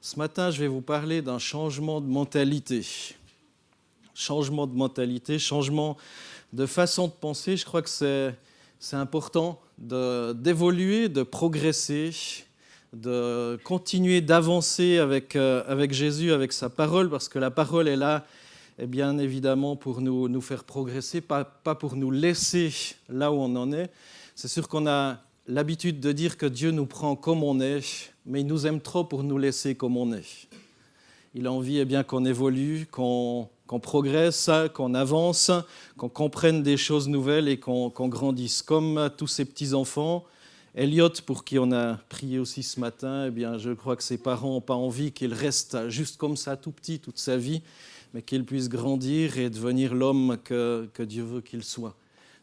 Ce matin, je vais vous parler d'un changement de mentalité. Changement de mentalité, changement de façon de penser. Je crois que c'est important d'évoluer, de progresser, de continuer d'avancer avec Jésus, avec sa parole, parce que la parole est là, et bien évidemment, pour nous faire progresser, pas pour nous laisser là où on en est. C'est sûr qu'on a l'habitude de dire que Dieu nous prend comme on est, mais il nous aime trop pour nous laisser comme on est. Il a envie qu'on évolue, qu'on progresse, qu'on avance, qu'on comprenne des choses nouvelles et qu'on grandisse. Comme tous ces petits-enfants, Elliot, pour qui on a prié aussi ce matin, je crois que ses parents n'ont pas envie qu'il reste juste comme ça, tout petit, toute sa vie, mais qu'il puisse grandir et devenir l'homme que Dieu veut qu'il soit.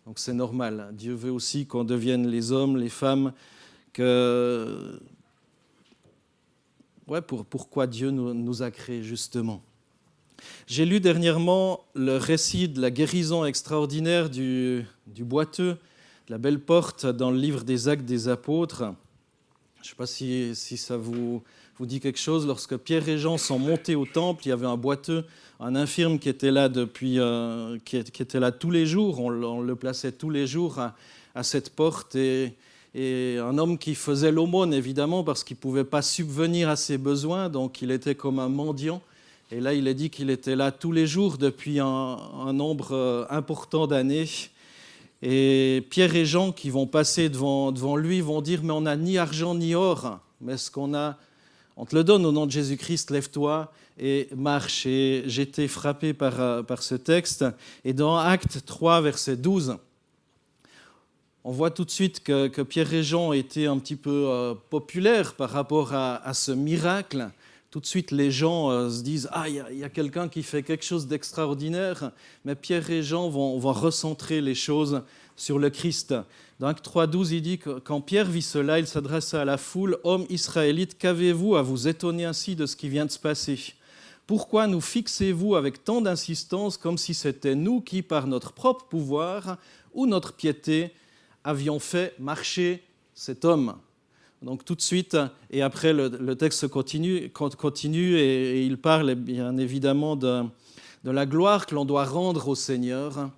Donc c'est normal. Dieu veut aussi qu'on devienne les hommes, les femmes, pourquoi Dieu nous a créés justement. J'ai lu dernièrement le récit de la guérison extraordinaire du boiteux, de la belle porte, dans le livre des Actes des Apôtres. Je ne sais pas si ça vous dit quelque chose. Lorsque Pierre et Jean sont montés au temple, il y avait un boiteux, un infirme qui était là qui était là tous les jours. On le plaçait tous les jours à cette porte et un homme qui faisait l'aumône, évidemment, parce qu'il ne pouvait pas subvenir à ses besoins, donc il était comme un mendiant. Et là, il est dit qu'il était là tous les jours depuis un nombre important d'années. Et Pierre et Jean, qui vont passer devant lui, vont dire « Mais on n'a ni argent ni or, mais ce qu'on a, on te le donne au nom de Jésus-Christ, lève-toi et marche. » Et j'ai été frappé par ce texte. Et dans Actes 3, verset 12, on voit tout de suite que Pierre et Jean étaient un petit peu populaires par rapport à ce miracle. Tout de suite, les gens se disent « Ah, il y a quelqu'un qui fait quelque chose d'extraordinaire. » Mais Pierre et Jean vont recentrer les choses sur le Christ. Dans Actes 3, 12, il dit que quand Pierre vit cela, il s'adressa à la foule « Hommes israélites, qu'avez-vous à vous étonner ainsi de ce qui vient de se passer ? Pourquoi nous fixez-vous avec tant d'insistance comme si c'était nous qui, par notre propre pouvoir ou notre piété, avions fait marcher cet homme ?» Donc tout de suite, et après le texte continue et il parle bien évidemment de la gloire que l'on doit rendre au Seigneur,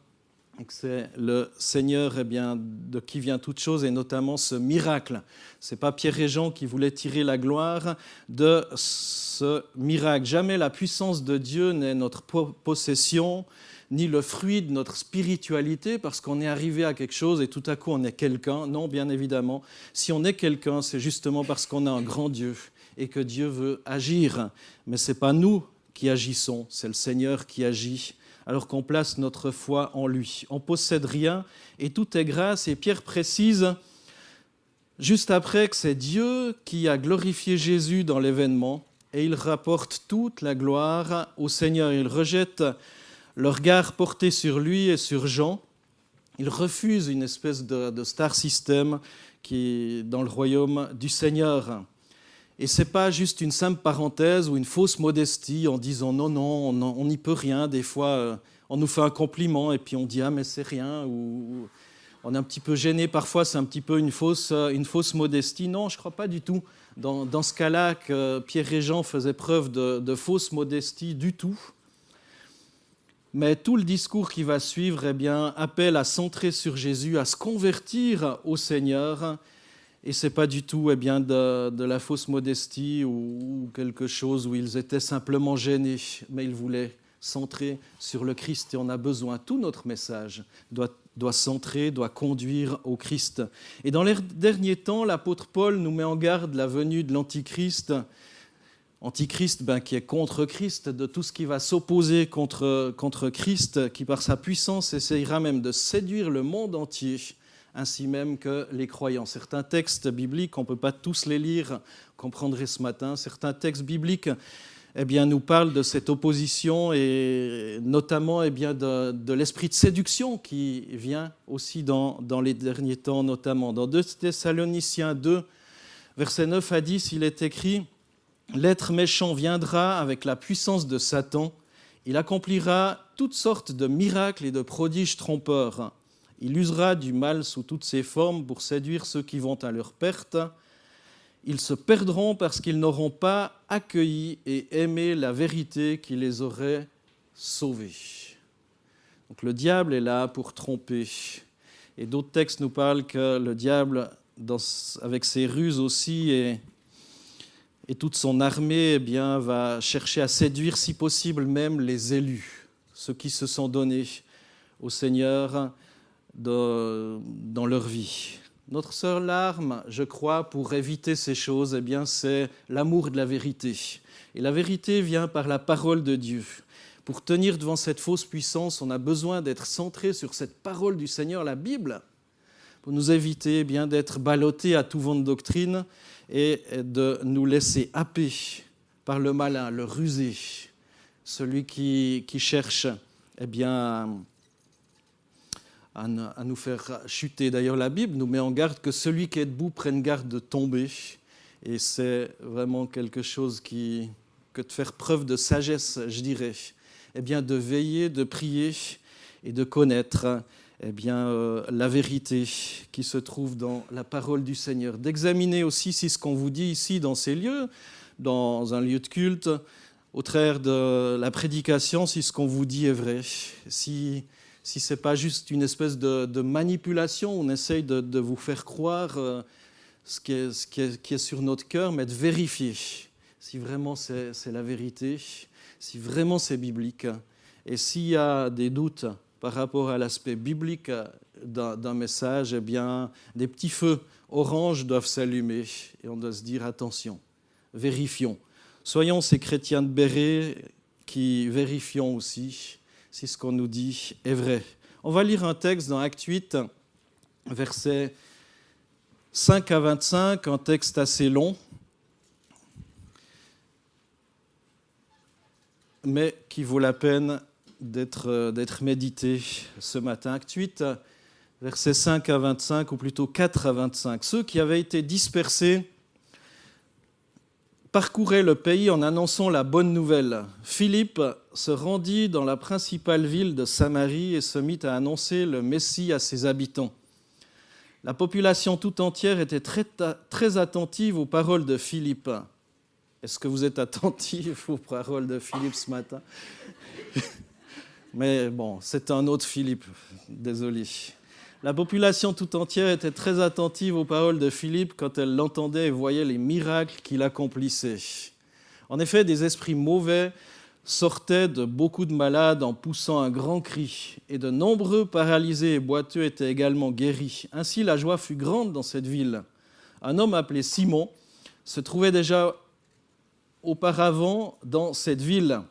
et que c'est le Seigneur de qui vient toute chose, et notamment ce miracle. Ce n'est pas Pierre et Jean qui voulaient tirer la gloire de ce miracle. Jamais la puissance de Dieu n'est notre possession, ni le fruit de notre spiritualité, parce qu'on est arrivé à quelque chose et tout à coup on est quelqu'un. Non, bien évidemment, si on est quelqu'un, c'est justement parce qu'on a un grand Dieu et que Dieu veut agir. Mais ce n'est pas nous qui agissons, c'est le Seigneur qui agit, alors qu'on place notre foi en lui. On ne possède rien et tout est grâce. Et Pierre précise juste après que c'est Dieu qui a glorifié Jésus dans l'événement et il rapporte toute la gloire au Seigneur. Il rejette le regard porté sur lui et sur Jean. Il refuse une espèce de star system qui est dans le royaume du Seigneur. Et ce n'est pas juste une simple parenthèse ou une fausse modestie en disant non, on n'y peut rien. Des fois, on nous fait un compliment et puis on dit ah mais c'est rien. Ou on est un petit peu gêné parfois, c'est un petit peu une fausse modestie. Non, je ne crois pas du tout dans ce cas-là que Pierre et Jean faisaient preuve de fausse modestie du tout. Mais tout le discours qui va suivre appelle à centrer sur Jésus, à se convertir au Seigneur. Et ce n'est pas du tout de la fausse modestie ou quelque chose où ils étaient simplement gênés, mais ils voulaient centrer sur le Christ. Et on a besoin, tout notre message doit centrer, doit conduire au Christ. Et dans les derniers temps, l'apôtre Paul nous met en garde la venue de l'Antichrist. Antichrist qui est contre Christ, de tout ce qui va s'opposer contre Christ, qui par sa puissance essayera même de séduire le monde entier, ainsi même que les croyants. Certains textes bibliques, on ne peut pas tous les lire, comprendrez ce matin, certains textes bibliques nous parlent de cette opposition et notamment de l'esprit de séduction qui vient aussi dans les derniers temps, notamment. Dans 2 Thessaloniciens 2, versets 9 à 10, il est écrit « L'être méchant viendra avec la puissance de Satan. Il accomplira toutes sortes de miracles et de prodiges trompeurs. Il usera du mal sous toutes ses formes pour séduire ceux qui vont à leur perte. ils se perdront parce qu'ils n'auront pas accueilli et aimé la vérité qui les aurait sauvés. Donc le diable est là pour tromper. Et d'autres textes nous parlent que le diable, avec ses ruses aussi et toute son armée, va chercher à séduire, si possible, même les élus, ceux qui se sont donnés au Seigneur dans leur vie. Notre seule arme, je crois, pour éviter ces choses, c'est l'amour de la vérité. Et la vérité vient par la parole de Dieu. Pour tenir devant cette fausse puissance, on a besoin d'être centré sur cette parole du Seigneur, la Bible, pour nous éviter d'être ballottés à tout vent de doctrine et de nous laisser happer par le malin, le rusé, celui qui cherche à nous faire chuter. D'ailleurs, la Bible nous met en garde que celui qui est debout prenne garde de tomber. Et c'est vraiment quelque chose que de faire preuve de sagesse, je dirais. De veiller, de prier et de connaître la vérité qui se trouve dans la parole du Seigneur. D'examiner aussi si ce qu'on vous dit ici dans ces lieux, dans un lieu de culte, au travers de la prédication, si ce qu'on vous dit est vrai, si ce n'est pas juste une espèce de manipulation, on essaye de vous faire croire ce qui est sur notre cœur, mais de vérifier si vraiment c'est la vérité, si vraiment c'est biblique. Et s'il y a des doutes par rapport à l'aspect biblique d'un message, des petits feux orange doivent s'allumer et on doit se dire attention, vérifions. Soyons ces chrétiens de béret qui vérifions aussi si ce qu'on nous dit est vrai. On va lire un texte dans Actes 8, versets 5 à 25, un texte assez long, mais qui vaut la peine d'être médité ce matin. Actes 8, versets 5 à 25, ou plutôt 4 à 25. Ceux qui avaient été dispersés parcouraient le pays en annonçant la bonne nouvelle. Philippe se rendit dans la principale ville de Samarie et se mit à annoncer le Messie à ses habitants. La population tout entière était très attentive aux paroles de Philippe. Est-ce que vous êtes attentifs aux paroles de Philippe ce matin ? Mais bon, c'est un autre Philippe, désolé. La population tout entière était très attentive aux paroles de Philippe quand elle l'entendait et voyait les miracles qu'il accomplissait. En effet, des esprits mauvais sortaient de beaucoup de malades en poussant un grand cri, et de nombreux paralysés et boiteux étaient également guéris. Ainsi, la joie fut grande dans cette ville. Un homme appelé Simon se trouvait déjà auparavant dans cette ville.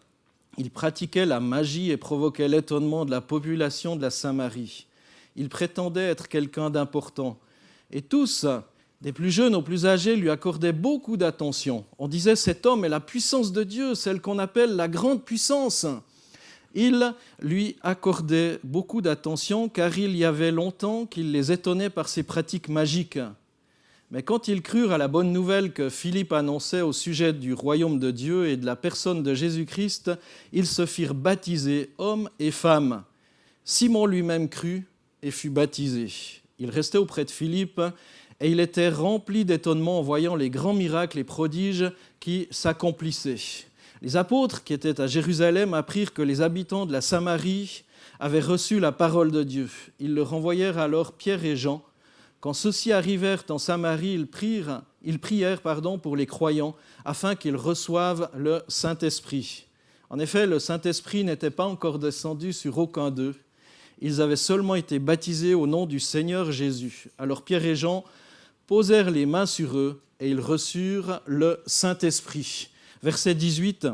Il pratiquait la magie et provoquait l'étonnement de la population de la Samarie. Il prétendait être quelqu'un d'important. Et tous, des plus jeunes aux plus âgés, lui accordaient beaucoup d'attention. On disait, cet homme est la puissance de Dieu, celle qu'on appelle la grande puissance. Il lui accordait beaucoup d'attention car il y avait longtemps qu'il les étonnait par ses pratiques magiques. Mais quand ils crurent à la bonne nouvelle que Philippe annonçait au sujet du royaume de Dieu et de la personne de Jésus-Christ, ils se firent baptiser, hommes et femmes. Simon lui-même crut et fut baptisé. Il restait auprès de Philippe et il était rempli d'étonnement en voyant les grands miracles et prodiges qui s'accomplissaient. Les apôtres qui étaient à Jérusalem apprirent que les habitants de la Samarie avaient reçu la parole de Dieu. Ils leur envoyèrent alors Pierre et Jean. Quand ceux-ci arrivèrent en Samarie, ils prièrent pour les croyants afin qu'ils reçoivent le Saint-Esprit. En effet, le Saint-Esprit n'était pas encore descendu sur aucun d'eux. Ils avaient seulement été baptisés au nom du Seigneur Jésus. Alors Pierre et Jean posèrent les mains sur eux et ils reçurent le Saint-Esprit. Verset 18,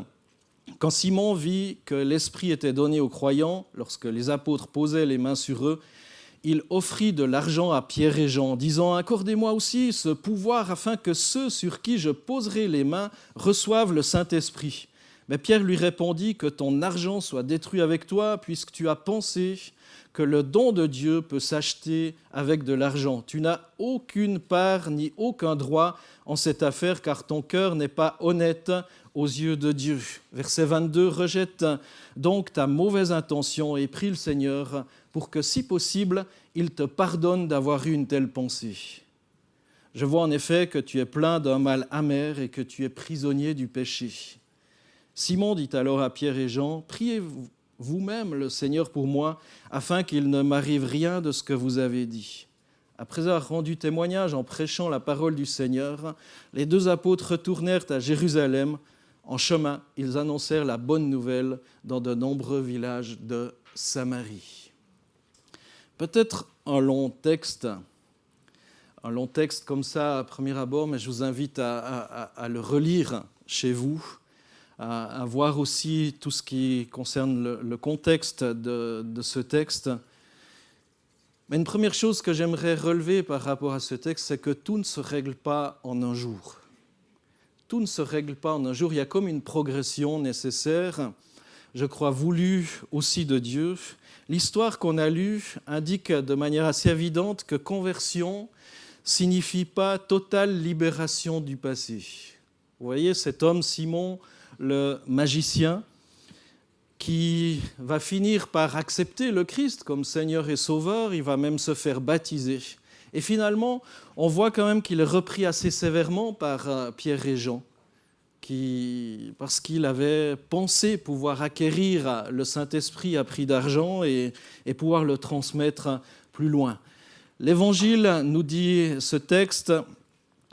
quand Simon vit que l'Esprit était donné aux croyants, lorsque les apôtres posaient les mains sur eux, il offrit de l'argent à Pierre et Jean, disant « Accordez-moi aussi ce pouvoir afin que ceux sur qui je poserai les mains reçoivent le Saint-Esprit. » Mais Pierre lui répondit « Que ton argent soit détruit avec toi, puisque tu as pensé que le don de Dieu peut s'acheter avec de l'argent. Tu n'as aucune part ni aucun droit en cette affaire, car ton cœur n'est pas honnête aux yeux de Dieu. » Verset 22, « Rejette donc ta mauvaise intention et prie le Seigneur pour que, si possible, il te pardonne d'avoir eu une telle pensée. » Je vois en effet que tu es plein d'un mal amer et que tu es prisonnier du péché. » Simon dit alors à Pierre et Jean, « Priez vous-même le Seigneur pour moi, afin qu'il ne m'arrive rien de ce que vous avez dit. » Après avoir rendu témoignage en prêchant la parole du Seigneur, les deux apôtres retournèrent à Jérusalem. En chemin, ils annoncèrent la bonne nouvelle dans de nombreux villages de Samarie. Peut-être un long texte comme ça à premier abord, mais je vous invite à le relire chez vous, à voir aussi tout ce qui concerne le contexte de ce texte. Mais une première chose que j'aimerais relever par rapport à ce texte, c'est que tout ne se règle pas en un jour. Tout ne se règle pas en un jour. Il y a comme une progression nécessaire, je crois voulue aussi de Dieu. L'histoire qu'on a lue indique de manière assez évidente que conversion signifie pas totale libération du passé. Vous voyez, cet homme, Simon, le magicien, qui va finir par accepter le Christ comme Seigneur et Sauveur, il va même se faire baptiser. Et finalement, on voit quand même qu'il est repris assez sévèrement par Pierre et Jean, parce qu'il avait pensé pouvoir acquérir le Saint-Esprit à prix d'argent et pouvoir le transmettre plus loin. L'Évangile, nous dit ce texte,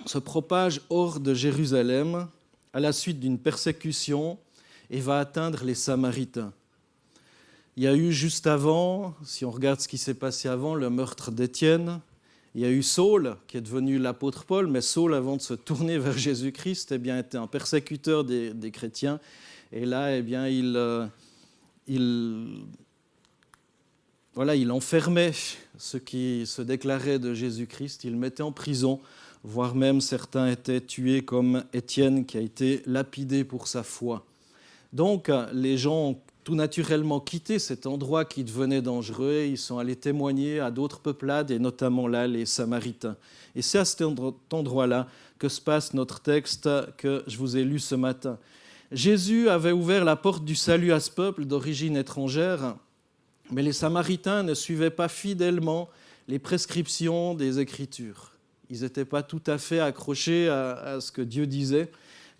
se propage hors de Jérusalem à la suite d'une persécution et va atteindre les Samaritains. Il y a eu juste avant, si on regarde ce qui s'est passé avant, le meurtre d'Étienne. Il y a eu Saul, qui est devenu l'apôtre Paul, mais Saul, avant de se tourner vers Jésus-Christ, était un persécuteur des chrétiens. Et là, il enfermait ceux qui se déclaraient de Jésus-Christ, il mettait en prison, voire même certains étaient tués comme Étienne qui a été lapidé pour sa foi. Donc les gens ont tout naturellement quitté cet endroit qui devenait dangereux, ils sont allés témoigner à d'autres peuplades et notamment là les Samaritains. Et c'est à cet endroit-là que se passe notre texte que je vous ai lu ce matin. Jésus avait ouvert la porte du salut à ce peuple d'origine étrangère, mais les Samaritains ne suivaient pas fidèlement les prescriptions des Écritures. Ils n'étaient pas tout à fait accrochés à ce que Dieu disait.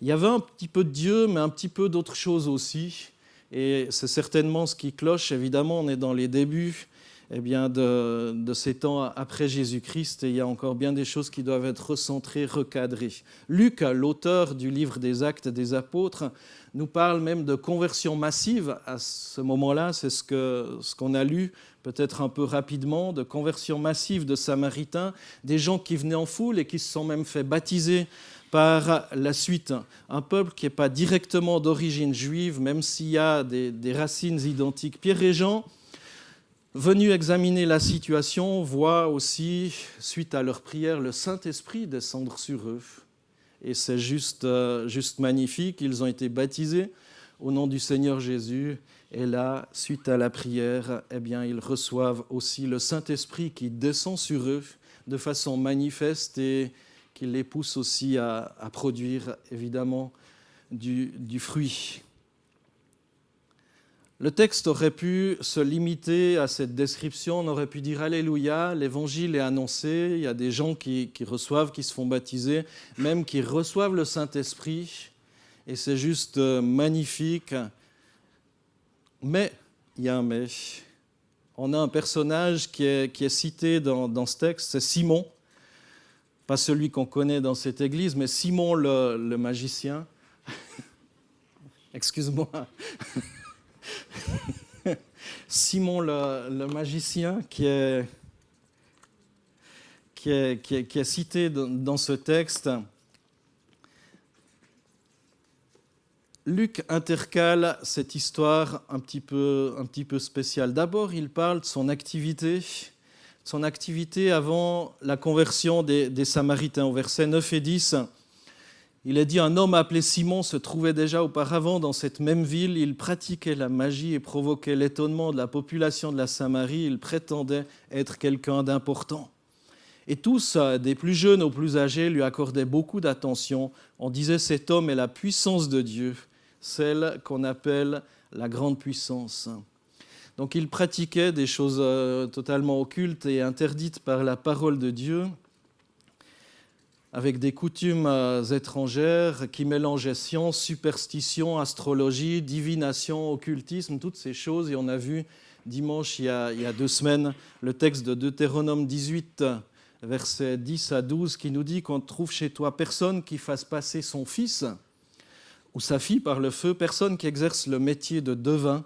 Il y avait un petit peu de Dieu, mais un petit peu d'autres choses aussi. Et c'est certainement ce qui cloche. Évidemment, on est dans les débuts de ces temps après Jésus-Christ et il y a encore bien des choses qui doivent être recentrées, recadrées. Luc, l'auteur du livre des Actes des Apôtres, nous parle même de conversion massive à ce moment-là. C'est ce qu'on a lu peut-être un peu rapidement, de conversion massive de Samaritains, des gens qui venaient en foule et qui se sont même fait baptiser par la suite. Un peuple qui n'est pas directement d'origine juive, même s'il y a des racines identiques. Pierre et Jean, venus examiner la situation, voient aussi, suite à leur prière, le Saint-Esprit descendre sur eux. Et c'est juste magnifique. Ils ont été baptisés au nom du Seigneur Jésus. Et là, suite à la prière, ils reçoivent aussi le Saint-Esprit qui descend sur eux de façon manifeste et qui les pousse aussi à produire, évidemment, du fruit. Le texte aurait pu se limiter à cette description, on aurait pu dire « Alléluia, l'évangile est annoncé », il y a des gens qui reçoivent, qui se font baptiser, même qui reçoivent le Saint-Esprit, et c'est juste magnifique. Mais, il y a un mais, on a un personnage qui est cité dans ce texte, c'est Simon, pas celui qu'on connaît dans cette église, mais Simon le magicien. Excuse-moi. Simon le magicien qui est cité dans ce texte. Luc intercale cette histoire un petit peu spéciale. D'abord, il parle de son activité avant la conversion des Samaritains. Au verset 9 et 10, il est dit « Un homme appelé Simon se trouvait déjà auparavant dans cette même ville. Il pratiquait la magie et provoquait l'étonnement de la population de la Samarie. Il prétendait être quelqu'un d'important. Et tous, des plus jeunes aux plus âgés, lui accordaient beaucoup d'attention. On disait « Cet homme est la puissance de Dieu, celle qu'on appelle la grande puissance. » Donc il pratiquait des choses totalement occultes et interdites par la parole de Dieu. avec des coutumes étrangères qui mélangeaient science, superstition, astrologie, divination, occultisme, toutes ces choses. Et on a vu dimanche, il y a 2 semaines, le texte de Deutéronome 18, versets 10 à 12, qui nous dit qu'on ne trouve chez toi personne qui fasse passer son fils ou sa fille par le feu, personne qui exerce le métier de devin,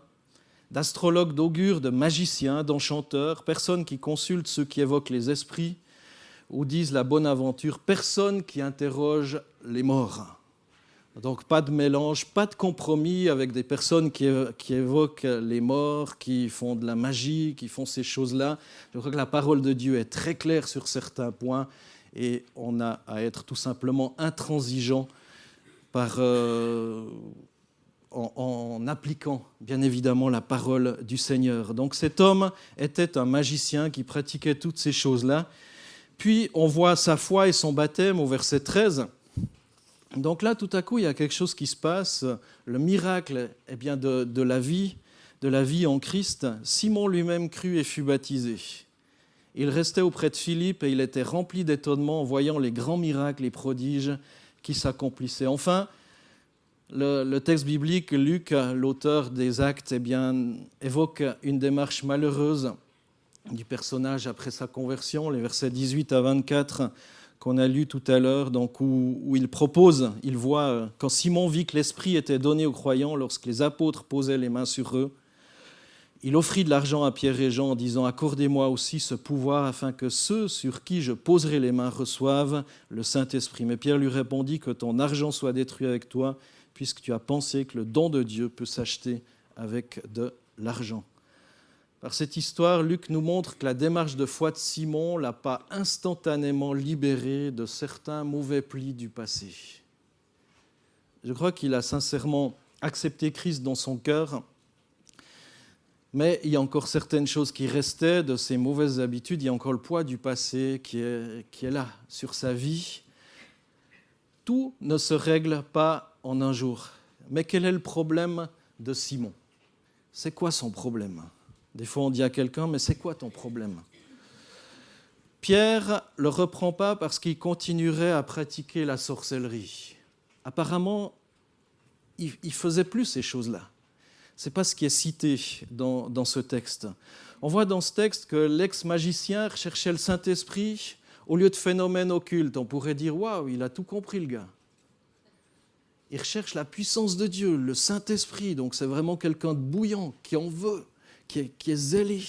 d'astrologue, d'augure, de magicien, d'enchanteur, personne qui consulte ceux qui évoquent les esprits ou disent la bonne aventure, personne qui interroge les morts. Donc pas de mélange, pas de compromis avec des personnes qui évoquent les morts, qui font de la magie, qui font ces choses-là. Je crois que la parole de Dieu est très claire sur certains points et on a à être tout simplement intransigeant en appliquant bien évidemment la parole du Seigneur. Donc cet homme était un magicien qui pratiquait toutes ces choses-là. Puis on voit sa foi et son baptême au verset 13. Donc là, tout à coup, il y a quelque chose qui se passe. Le miracle de la vie en Christ. Simon lui-même crut et fut baptisé. Il restait auprès de Philippe et il était rempli d'étonnement en voyant les grands miracles et prodiges qui s'accomplissaient. Enfin, le texte biblique, Luc, l'auteur des Actes, évoque une démarche malheureuse du personnage après sa conversion, les versets 18 à 24 qu'on a lus tout à l'heure, donc où il voit, quand Simon vit que l'Esprit était donné aux croyants lorsque les apôtres posaient les mains sur eux, il offrit de l'argent à Pierre et Jean en disant « Accordez-moi aussi ce pouvoir afin que ceux sur qui je poserai les mains reçoivent le Saint-Esprit. » Mais Pierre lui répondit « Que ton argent soit détruit avec toi, puisque tu as pensé que le don de Dieu peut s'acheter avec de l'argent. » Par cette histoire, Luc nous montre que la démarche de foi de Simon ne l'a pas instantanément libéré de certains mauvais plis du passé. Je crois qu'il a sincèrement accepté Christ dans son cœur, mais il y a encore certaines choses qui restaient de ses mauvaises habitudes. Il y a encore le poids du passé qui est là, sur sa vie. Tout ne se règle pas en un jour. Mais quel est le problème de Simon ? C'est quoi son problème ? Des fois, on dit à quelqu'un, mais c'est quoi ton problème ? Pierre ne le reprend pas parce qu'il continuerait à pratiquer la sorcellerie. Apparemment, il ne faisait plus ces choses-là. Ce n'est pas ce qui est cité dans ce texte. On voit dans ce texte que l'ex-magicien recherchait le Saint-Esprit au lieu de phénomènes occultes. On pourrait dire, waouh, il a tout compris le gars. Il recherche la puissance de Dieu, le Saint-Esprit. Donc c'est vraiment quelqu'un de bouillant, qui en veut, qui est zélé.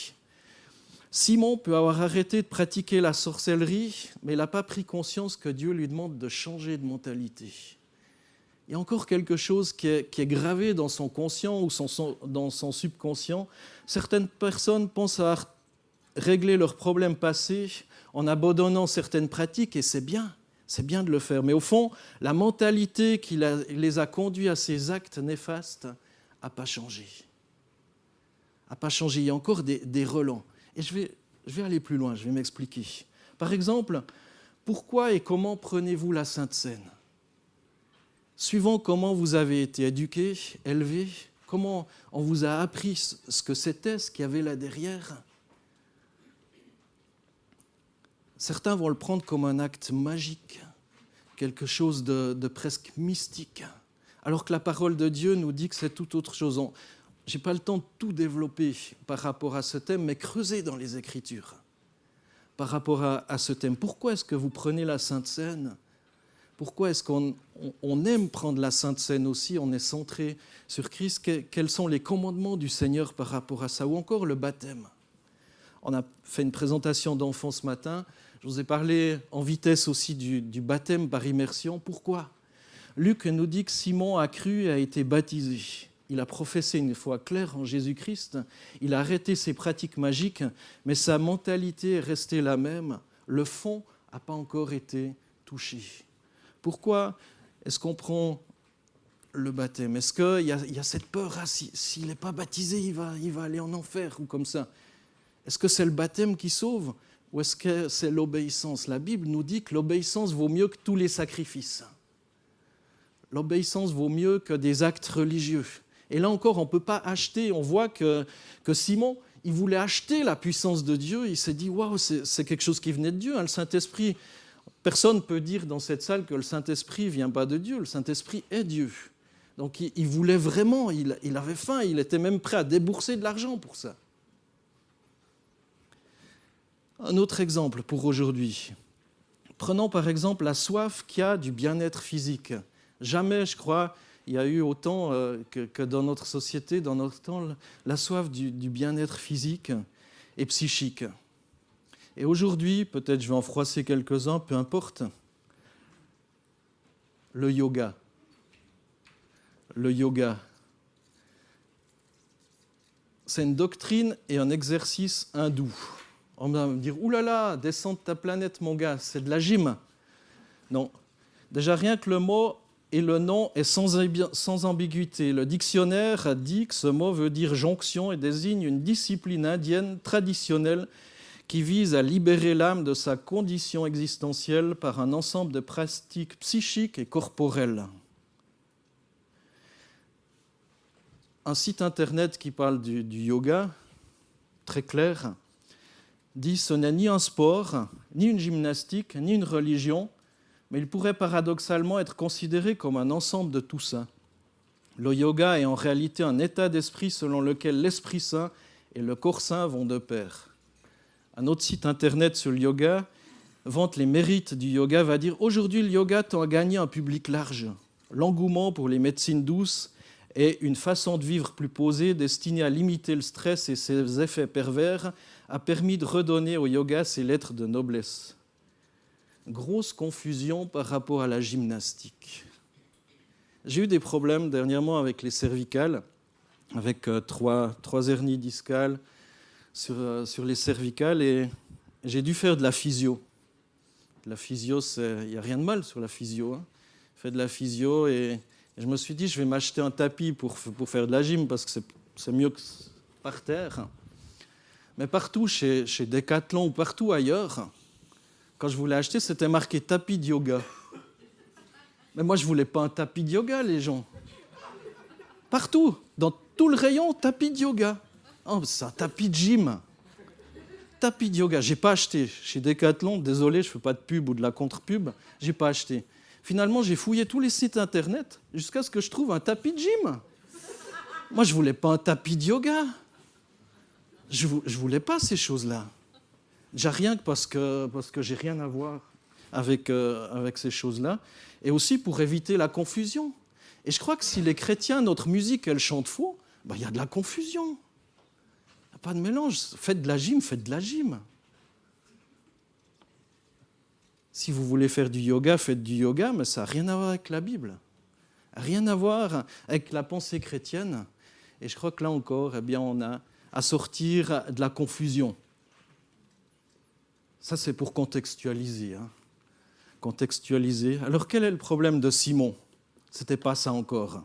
Simon peut avoir arrêté de pratiquer la sorcellerie, mais il n'a pas pris conscience que Dieu lui demande de changer de mentalité. Il y a encore quelque chose qui est gravé dans son conscient ou dans son subconscient. Certaines personnes pensent à régler leurs problèmes passés en abandonnant certaines pratiques, et c'est bien de le faire. Mais au fond, la mentalité qui les a conduits à ces actes néfastes n'a pas changé. Il y a encore des relents. Et je vais aller plus loin, je vais m'expliquer. Par exemple, pourquoi et comment prenez-vous la Sainte Seine ? Suivant comment vous avez été éduqué, élevé, comment on vous a appris ce que c'était, ce qu'il y avait là derrière. Certains vont le prendre comme un acte magique, quelque chose de presque mystique, alors que la parole de Dieu nous dit que c'est tout autre chose. Je n'ai pas le temps de tout développer par rapport à ce thème, mais creuser dans les Écritures par rapport à ce thème. Pourquoi est-ce que vous prenez la Sainte Seine ? Pourquoi est-ce qu'on aime prendre la Sainte Seine aussi ? On est centré sur Christ. Quels sont les commandements du Seigneur par rapport à ça ? Ou encore le baptême. On a fait une présentation d'enfants ce matin. Je vous ai parlé en vitesse aussi du baptême par immersion. Pourquoi ? Luc nous dit que Simon a cru et a été baptisé. Il a professé une foi claire en Jésus-Christ. Il a arrêté ses pratiques magiques, mais sa mentalité est restée la même. Le fond n'a pas encore été touché. Pourquoi est-ce qu'on prend le baptême ? Est-ce qu'il y a cette peur, s'il n'est pas baptisé, il va aller en enfer ou comme ça ? Est-ce que c'est le baptême qui sauve ou est-ce que c'est l'obéissance ? La Bible nous dit que l'obéissance vaut mieux que tous les sacrifices. L'obéissance vaut mieux que des actes religieux. Et là encore, on ne peut pas acheter. On voit que Simon, il voulait acheter la puissance de Dieu. Il s'est dit, waouh, c'est quelque chose qui venait de Dieu, hein, le Saint-Esprit. Personne ne peut dire dans cette salle que le Saint-Esprit ne vient pas de Dieu. Le Saint-Esprit est Dieu. Donc il voulait vraiment, il avait faim, il était même prêt à débourser de l'argent pour ça. Un autre exemple pour aujourd'hui. Prenons par exemple la soif qu'il y a du bien-être physique. Jamais, je crois, il y a eu autant que dans notre société, dans notre temps, la soif du bien-être physique et psychique. Et aujourd'hui, peut-être je vais en froisser quelques-uns, peu importe, le yoga. Le yoga. C'est une doctrine et un exercice hindou. On va me dire, oulala, descends de ta planète, mon gars, c'est de la gym. Non. Déjà, rien que le mot et le nom est sans ambiguïté. Le dictionnaire dit que ce mot veut dire jonction et désigne une discipline indienne traditionnelle qui vise à libérer l'âme de sa condition existentielle par un ensemble de pratiques psychiques et corporelles. Un site internet qui parle du yoga, très clair, dit « Ce n'est ni un sport, ni une gymnastique, ni une religion, mais il pourrait paradoxalement être considéré comme un ensemble de tout ça. Le yoga est en réalité un état d'esprit selon lequel l'Esprit Saint et le corps saint vont de pair. » Un autre site internet sur le yoga vante les mérites du yoga, va dire « Aujourd'hui, le yoga tend à gagner un public large. L'engouement pour les médecines douces et une façon de vivre plus posée, destinée à limiter le stress et ses effets pervers, a permis de redonner au yoga ses lettres de noblesse. » Grosse confusion par rapport à la gymnastique. J'ai eu des problèmes dernièrement avec les cervicales, avec trois hernies discales sur les cervicales, et j'ai dû faire de la physio. La physio, il n'y a rien de mal sur la physio. Hein. Je fais de la physio et je me suis dit, je vais m'acheter un tapis pour faire de la gym parce que c'est mieux que par terre. Mais partout, chez Decathlon ou partout ailleurs, quand je voulais acheter, c'était marqué tapis de yoga. Mais moi, je ne voulais pas un tapis de yoga, les gens. Partout, dans tout le rayon, tapis de yoga. Oh, c'est un tapis de gym. Tapis de yoga. Je n'ai pas acheté. Chez Decathlon, désolé, je ne fais pas de pub ou de la contre-pub, je n'ai pas acheté. Finalement, j'ai fouillé tous les sites internet jusqu'à ce que je trouve un tapis de gym. Moi, je ne voulais pas un tapis de yoga. Je ne voulais pas ces choses-là. Déjà rien que parce que j'ai rien à voir avec ces choses-là. Et aussi pour éviter la confusion. Et je crois que si les chrétiens, notre musique, elle chante faux, ben, y a de la confusion. Il n'y a pas de mélange. Faites de la gym, faites de la gym. Si vous voulez faire du yoga, faites du yoga, mais ça n'a rien à voir avec la Bible. Rien à voir avec la pensée chrétienne. Et je crois que là encore, eh bien, on a à sortir de la confusion. Ça, c'est pour contextualiser. Hein. Contextualiser. Alors, quel est le problème de Simon ? Ce n'était pas ça encore.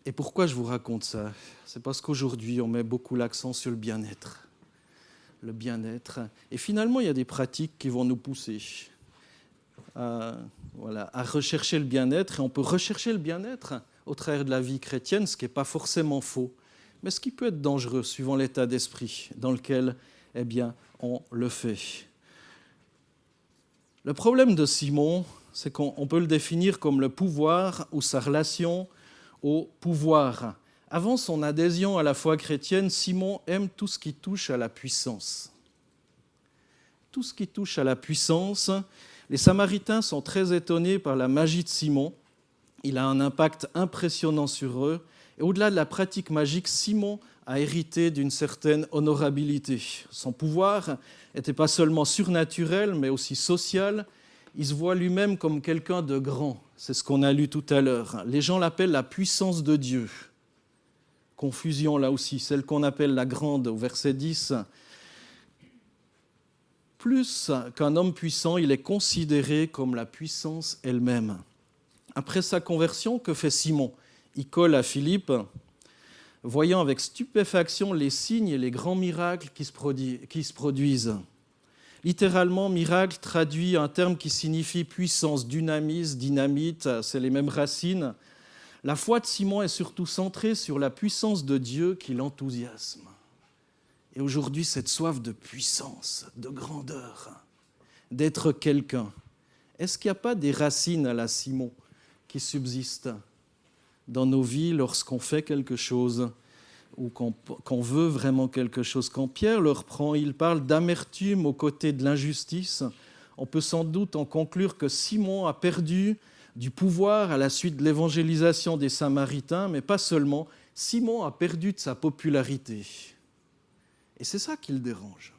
Et pourquoi je vous raconte ça ? C'est parce qu'aujourd'hui, on met beaucoup l'accent sur le bien-être. Le bien-être. Et finalement, il y a des pratiques qui vont nous pousser à rechercher le bien-être. Et on peut rechercher le bien-être au travers de la vie chrétienne, ce qui n'est pas forcément faux, mais ce qui peut être dangereux suivant l'état d'esprit dans lequel eh bien, on le fait. Le problème de Simon, c'est qu'on peut le définir comme le pouvoir ou sa relation au pouvoir. Avant son adhésion à la foi chrétienne, Simon aime tout ce qui touche à la puissance. Tout ce qui touche à la puissance. Les Samaritains sont très étonnés par la magie de Simon. Il a un impact impressionnant sur eux. Et au-delà de la pratique magique, Simon a hérité d'une certaine honorabilité. Son pouvoir n'était pas seulement surnaturel, mais aussi social. Il se voit lui-même comme quelqu'un de grand. C'est ce qu'on a lu tout à l'heure. Les gens l'appellent la puissance de Dieu. Confusion là aussi, celle qu'on appelle la grande au verset 10. Plus qu'un homme puissant, il est considéré comme la puissance elle-même. Après sa conversion, que fait Simon ? Il colle à Philippe, voyant avec stupéfaction les signes et les grands miracles qui se produisent. Littéralement, miracle traduit un terme qui signifie puissance, dynamis, dynamite, c'est les mêmes racines. La foi de Simon est surtout centrée sur la puissance de Dieu qui l'enthousiasme. Et aujourd'hui, cette soif de puissance, de grandeur, d'être quelqu'un. Est-ce qu'il n'y a pas des racines à la Simon qui subsistent dans nos vies lorsqu'on fait quelque chose ou qu'on veut vraiment quelque chose? Quand Pierre le reprend, il parle d'amertume aux côtés de l'injustice. On peut sans doute en conclure que Simon a perdu du pouvoir à la suite de l'évangélisation des Samaritains, mais pas seulement. Simon a perdu de sa popularité. Et c'est ça qui le dérange.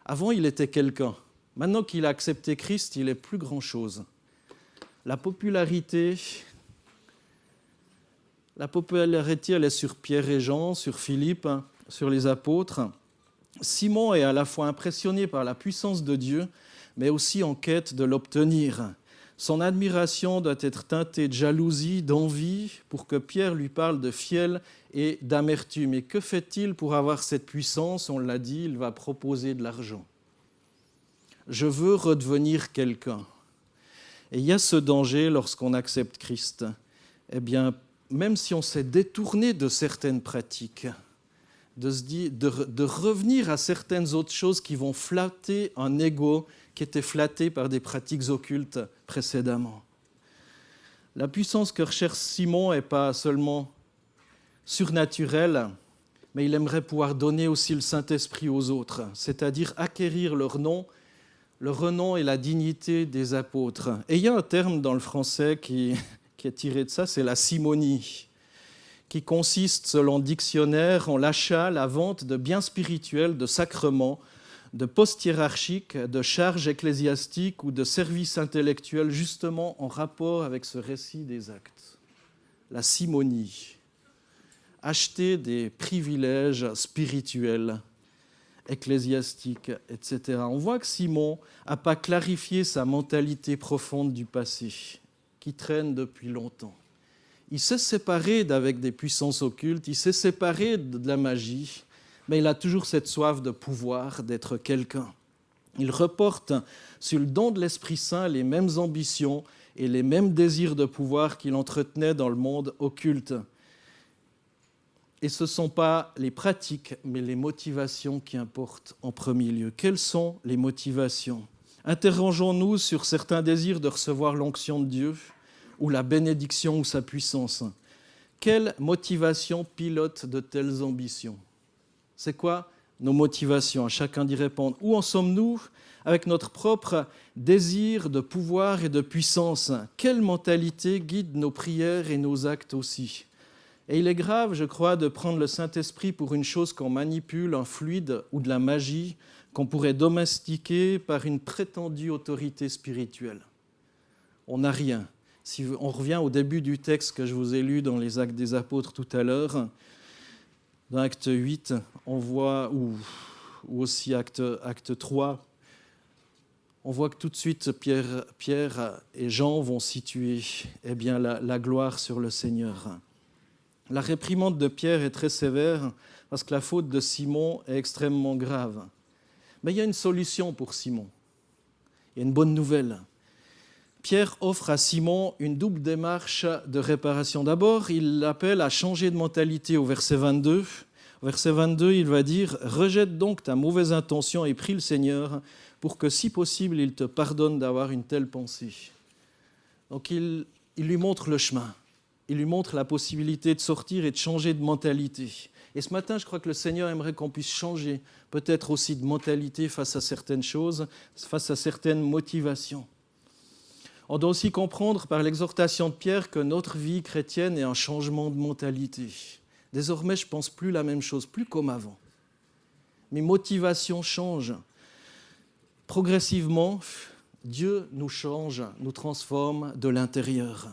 Avant, il était quelqu'un. Maintenant qu'il a accepté Christ, il n'est plus grand-chose. La popularité, elle est sur Pierre et Jean, sur Philippe, sur les apôtres. Simon est à la fois impressionné par la puissance de Dieu, mais aussi en quête de l'obtenir. Son admiration doit être teintée de jalousie, d'envie, pour que Pierre lui parle de fiel et d'amertume. Et que fait-il pour avoir cette puissance? On l'a dit, il va proposer de l'argent. Je veux redevenir quelqu'un. Et il y a ce danger lorsqu'on accepte Christ. Eh bien, même si on s'est détourné de certaines pratiques, de revenir à certaines autres choses qui vont flatter un ego qui était flatté par des pratiques occultes précédemment. La puissance que recherche Simon n'est pas seulement surnaturelle, mais il aimerait pouvoir donner aussi le Saint-Esprit aux autres, c'est-à-dire acquérir leur nom, le renom et la dignité des apôtres. Et il y a un terme dans le français qui est tiré de ça, c'est la simonie, qui consiste, selon le dictionnaire, en l'achat, la vente de biens spirituels, de sacrements, de postes hiérarchiques, de charges ecclésiastiques ou de services intellectuels, justement en rapport avec ce récit des actes. La simonie. Acheter des privilèges spirituels, ecclésiastiques, etc. On voit que Simon n'a pas clarifié sa mentalité profonde du passé, qui traîne depuis longtemps. Il s'est séparé d'avec des puissances occultes, il s'est séparé de la magie, mais il a toujours cette soif de pouvoir, d'être quelqu'un. Il reporte sur le don de l'Esprit Saint les mêmes ambitions et les mêmes désirs de pouvoir qu'il entretenait dans le monde occulte. Et ce ne sont pas les pratiques, mais les motivations qui importent en premier lieu. Quelles sont les motivations? Interrogeons-nous sur certains désirs de recevoir l'onction de Dieu, ou la bénédiction ou sa puissance. Quelle motivation pilote de telles ambitions? C'est quoi nos motivations? À chacun d'y répondre. Où en sommes-nous avec notre propre désir de pouvoir et de puissance? Quelle mentalité guide nos prières et nos actes aussi? Et il est grave, je crois, de prendre le Saint-Esprit pour une chose qu'on manipule, un fluide ou de la magie qu'on pourrait domestiquer par une prétendue autorité spirituelle. On n'a rien. Si on revient au début du texte que je vous ai lu dans les Actes des Apôtres tout à l'heure, dans Acte 8, on voit, ou aussi Acte 3, on voit que tout de suite Pierre et Jean vont situer la gloire sur le Seigneur. La réprimande de Pierre est très sévère parce que la faute de Simon est extrêmement grave. Mais il y a une solution pour Simon. Il y a une bonne nouvelle. Pierre offre à Simon une double démarche de réparation. D'abord, il l'appelle à changer de mentalité au verset 22. Au verset 22, il va dire « Rejette donc ta mauvaise intention et prie le Seigneur pour que, si possible, il te pardonne d'avoir une telle pensée. » Donc, il lui montre le chemin. Il lui montre la possibilité de sortir et de changer de mentalité. Et ce matin, je crois que le Seigneur aimerait qu'on puisse changer peut-être aussi de mentalité face à certaines choses, face à certaines motivations. On doit aussi comprendre par l'exhortation de Pierre que notre vie chrétienne est un changement de mentalité. Désormais, je ne pense plus la même chose, plus comme avant. Mes motivations changent. Progressivement, Dieu nous change, nous transforme de l'intérieur.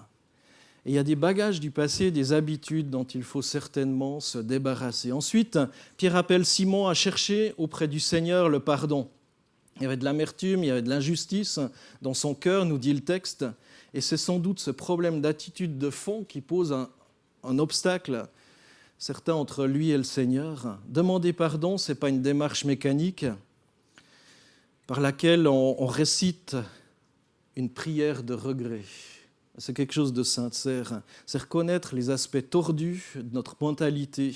Et il y a des bagages du passé, des habitudes dont il faut certainement se débarrasser. Ensuite, Pierre appelle Simon à chercher auprès du Seigneur le pardon. Il y avait de l'amertume, il y avait de l'injustice dans son cœur, nous dit le texte. Et c'est sans doute ce problème d'attitude de fond qui pose un obstacle, certain, entre lui et le Seigneur. Demander pardon, ce n'est pas une démarche mécanique par laquelle on récite une prière de regret. C'est quelque chose de sincère. C'est reconnaître les aspects tordus de notre mentalité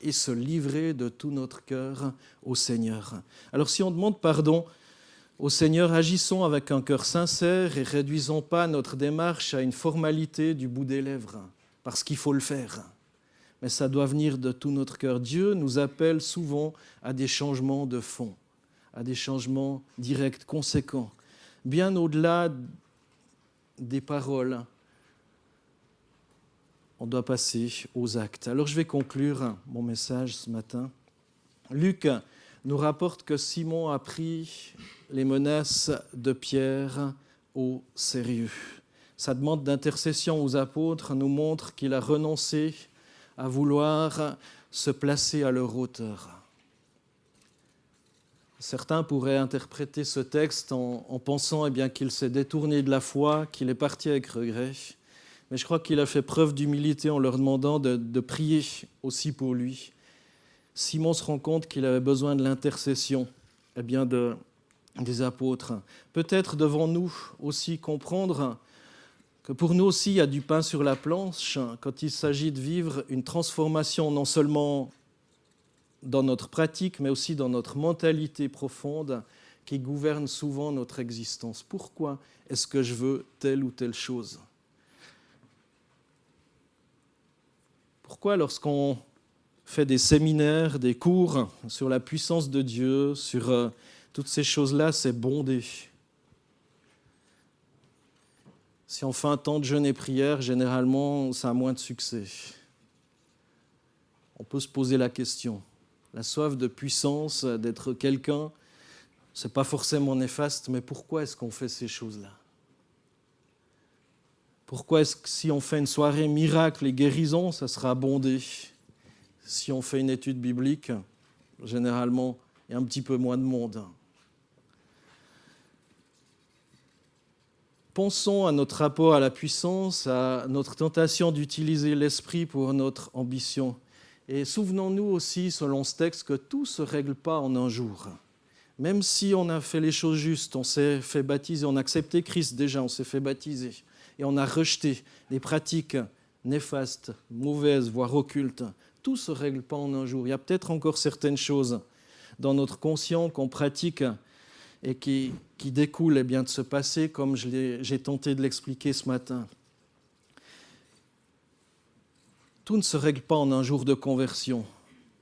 et se livrer de tout notre cœur au Seigneur. Alors si on demande pardon au Seigneur, agissons avec un cœur sincère et réduisons pas notre démarche à une formalité du bout des lèvres, parce qu'il faut le faire. Mais ça doit venir de tout notre cœur. Dieu nous appelle souvent à des changements de fond, à des changements directs, conséquents, bien au-delà des paroles. On doit passer aux actes. Alors je vais conclure mon message ce matin. Luc nous rapporte que Simon a pris les menaces de Pierre au sérieux. Sa demande d'intercession aux apôtres nous montre qu'il a renoncé à vouloir se placer à leur hauteur. Certains pourraient interpréter ce texte en pensant qu'il s'est détourné de la foi, qu'il est parti avec regret. Mais je crois qu'il a fait preuve d'humilité en leur demandant de prier aussi pour lui. Simon se rend compte qu'il avait besoin de l'intercession des apôtres. Peut-être devons-nous aussi comprendre que pour nous aussi, il y a du pain sur la planche quand il s'agit de vivre une transformation non seulement dans notre pratique, mais aussi dans notre mentalité profonde qui gouverne souvent notre existence. Pourquoi est-ce que je veux telle ou telle chose ? Pourquoi lorsqu'on fait des séminaires, des cours sur la puissance de Dieu, sur toutes ces choses-là, c'est bondé. Si on fait un temps de jeûne et prière, généralement, ça a moins de succès. On peut se poser la question. La soif de puissance, d'être quelqu'un, ce n'est pas forcément néfaste, mais pourquoi est-ce qu'on fait ces choses-là ? Pourquoi est-ce que si on fait une soirée miracle et guérison, ça sera bondé ? Si on fait une étude biblique, généralement, il y a un petit peu moins de monde. Pensons à notre rapport à la puissance, à notre tentation d'utiliser l'esprit pour notre ambition. Et souvenons-nous aussi, selon ce texte, que tout ne se règle pas en un jour. Même si on a fait les choses justes, on s'est fait baptiser, on a accepté Christ déjà, on s'est fait baptiser, et on a rejeté des pratiques néfastes, mauvaises, voire occultes, tout ne se règle pas en un jour. Il y a peut-être encore certaines choses dans notre conscient qu'on pratique et qui découlent de ce passé, comme j'ai tenté de l'expliquer ce matin. Tout ne se règle pas en un jour de conversion.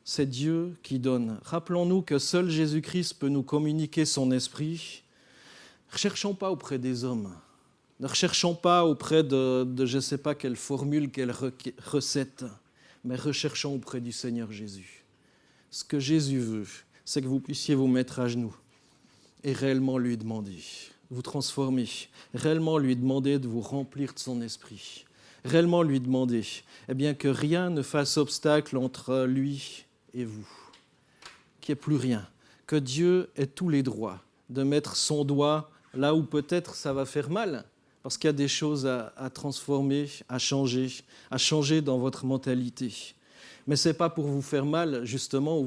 C'est Dieu qui donne. Rappelons-nous que seul Jésus-Christ peut nous communiquer son esprit. Ne recherchons pas auprès des hommes. Ne recherchons pas auprès de je ne sais pas quelle formule, quelle recette, mais recherchons auprès du Seigneur Jésus. Ce que Jésus veut, c'est que vous puissiez vous mettre à genoux et réellement lui demander, vous transformer, réellement lui demander de vous remplir de son esprit, réellement lui demander que rien ne fasse obstacle entre lui et vous, qu'il n'y ait plus rien, que Dieu ait tous les droits de mettre son doigt là où peut-être ça va faire mal, parce qu'il y a des choses à transformer, à changer dans votre mentalité. Mais ce n'est pas pour vous faire mal, justement, ou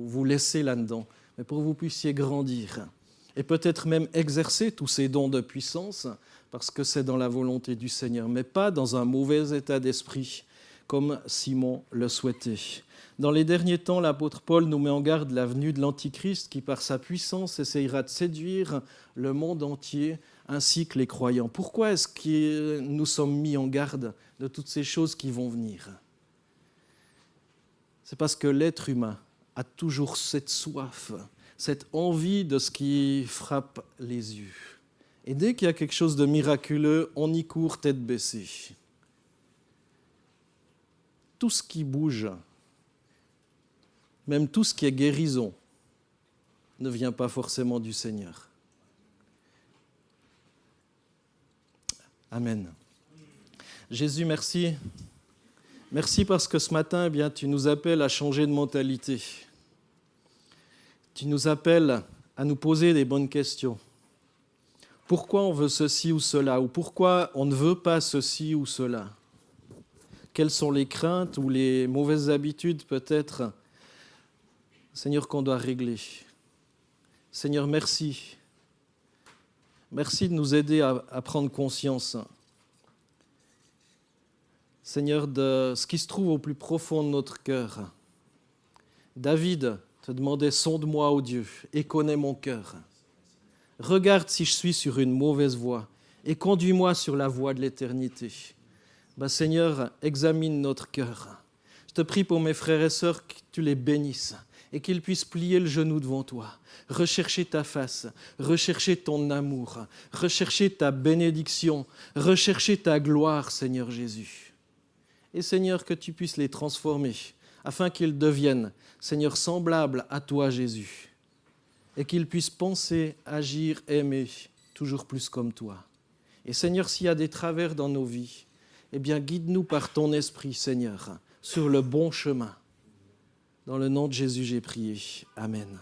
vous laisser là-dedans, mais pour que vous puissiez grandir et peut-être même exercer tous ces dons de puissance, parce que c'est dans la volonté du Seigneur, mais pas dans un mauvais état d'esprit, comme Simon le souhaitait. Dans les derniers temps, l'apôtre Paul nous met en garde la venue de l'Antichrist qui, par sa puissance, essayera de séduire le monde entier ainsi que les croyants. Pourquoi est-ce que nous sommes mis en garde de toutes ces choses qui vont venir ? C'est parce que l'être humain a toujours cette soif, cette envie de ce qui frappe les yeux. Et dès qu'il y a quelque chose de miraculeux, on y court tête baissée. Tout ce qui bouge, même tout ce qui est guérison, ne vient pas forcément du Seigneur. Amen. Jésus, merci. Merci parce que ce matin, tu nous appelles à changer de mentalité. Tu nous appelles à nous poser des bonnes questions. Pourquoi on veut ceci ou cela ? Ou pourquoi on ne veut pas ceci ou cela ? Quelles sont les craintes ou les mauvaises habitudes peut-être, Seigneur, qu'on doit régler ? Seigneur, merci. Merci de nous aider à prendre conscience, Seigneur, de ce qui se trouve au plus profond de notre cœur, David te demandait « Sonde-moi, ô Dieu, et connais mon cœur. Regarde si je suis sur une mauvaise voie et conduis-moi sur la voie de l'éternité. » Seigneur, examine notre cœur. Je te prie pour mes frères et sœurs que tu les bénisses et qu'ils puissent plier le genou devant toi, rechercher ta face, rechercher ton amour, rechercher ta bénédiction, rechercher ta gloire, Seigneur Jésus. Et Seigneur, que tu puisses les transformer afin qu'ils deviennent, Seigneur, semblables à toi, Jésus, et qu'ils puissent penser, agir, aimer toujours plus comme toi. Et Seigneur, s'il y a des travers dans nos vies, eh bien, guide-nous par ton esprit, Seigneur, sur le bon chemin. Dans le nom de Jésus, j'ai prié. Amen.